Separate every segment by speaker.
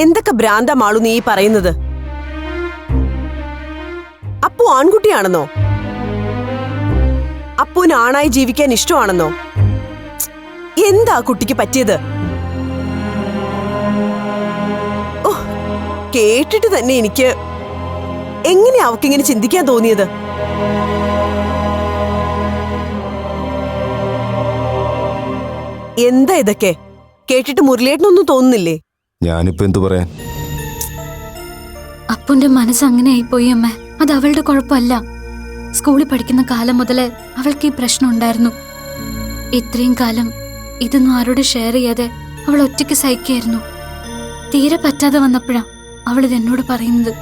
Speaker 1: എന്തൊക്കെ ഭ്രാന്തമാളു നീ പറയുന്നത്? അപ്പു ആൺകുട്ടിയാണെന്നോ? അപ്പുവിന് ആണായി ജീവിക്കാൻ ഇഷ്ടമാണെന്നോ? എന്താ കുട്ടിക്ക് പറ്റിയത്? ഓ, കേട്ടിട്ട് തന്നെ എനിക്ക് എങ്ങനെയാ അവക്കിങ്ങനെ ചിന്തിക്കാൻ തോന്നിയത്? എന്താ ഇതൊക്കെ കേട്ടിട്ട് മുരളിയേട്ടനൊന്നും തോന്നുന്നില്ലേ?
Speaker 2: ഞാനിപ്പോ എന്തു പറയാൻ?
Speaker 3: അപ്പുന്റെ മനസ്സ് അങ്ങനെ ആയിപ്പോയി അമ്മ. അത് അവളുടെ കുഴപ്പമല്ല. സ്കൂളിൽ പഠിക്കുന്ന കാലം മുതലേ അവൾക്ക് ഈ പ്രശ്നം ഉണ്ടായിരുന്നു. ഇത്രയും കാലം ഇതൊന്നും ആരോട് ഷെയർ ചെയ്യാതെ അവൾ ഒറ്റയ്ക്ക് സഹിക്കായിരുന്നു. തീരെ പറ്റാതെ വന്നപ്പോഴാ അവൾ ഇതെന്നോട് പറയുന്നത്.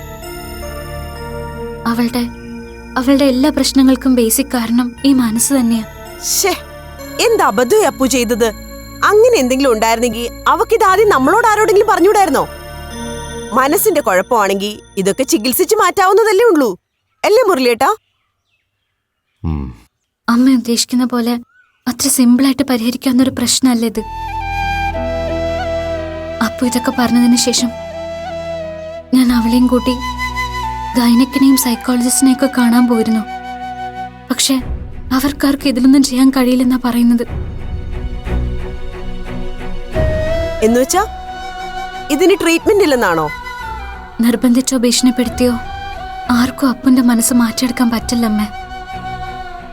Speaker 3: അവളുടെ എല്ലാ പ്രശ്നങ്ങൾക്കും ബേസിക് കാരണം ഈ മനസ്സ് തന്നെയാ.
Speaker 1: എന്താ അബദ്ധം അപ്പു ചെയ്തത്? അങ്ങനെ എന്തെങ്കിലും ഉണ്ടായിരുന്നെങ്കിൽ അവക്കിത് ആദ്യം നമ്മളോട് ആരോടെങ്കിലും പറഞ്ഞുകൂടായിരുന്നോ? മനസ്സിന്റെ കുഴപ്പമാണെങ്കിൽ ഇതൊക്കെ ചികിത്സിച്ച് മാറ്റാവുന്നതല്ലേ ഉള്ളൂ, അല്ലേ മുരളിയേട്ടാ?
Speaker 3: അമ്മ ഉദ്ദേശിക്കുന്ന പോലെ അത്ര സിമ്പിളായിട്ട് പരിഹരിക്കാവുന്നൊരു പ്രശ്നമല്ല ഇത്. അപ്പു ഇതൊക്കെ പറഞ്ഞതിന് ശേഷം ഞാൻ അവളെയും കൂട്ടി ഗൈനക്കിനെയും സൈക്കോളജിസ്റ്റിനെയും ഒക്കെ കാണാൻ പോയിരുന്നു. പക്ഷെ അവർക്കാർക്ക് ഇതിലൊന്നും ചെയ്യാൻ കഴിയില്ലെന്നാ പറയുന്നത്.
Speaker 1: എന്നുവെച്ചാ ഇതിന് ട്രീറ്റ്മെന്റ് ഇല്ലെന്നാണോ?
Speaker 3: നിർബന്ധിച്ചോ ഭീഷണിപ്പെടുത്തിയോ ആർക്കും അപ്പുന്റെ മനസ്സ് മാറ്റിയെടുക്കാൻ പറ്റില്ലമ്മേ.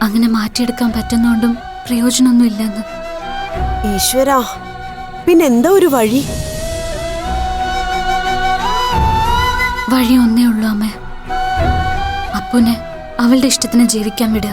Speaker 3: അങ്ങനെ മാറ്റിയെടുക്കാൻ പറ്റുന്നോണ്ടും പ്രയോജനമൊന്നും ഇല്ലെന്ന്.
Speaker 1: ഈശ്വരാ, പിന്നെന്താ ഒരു വഴി?
Speaker 3: വഴി ഒന്നേ ഉള്ളൂ അമ്മേ. അപ്പുനെ അവളുടെ ഇഷ്ടത്തിന് ജീവിക്കാൻ വിടുക.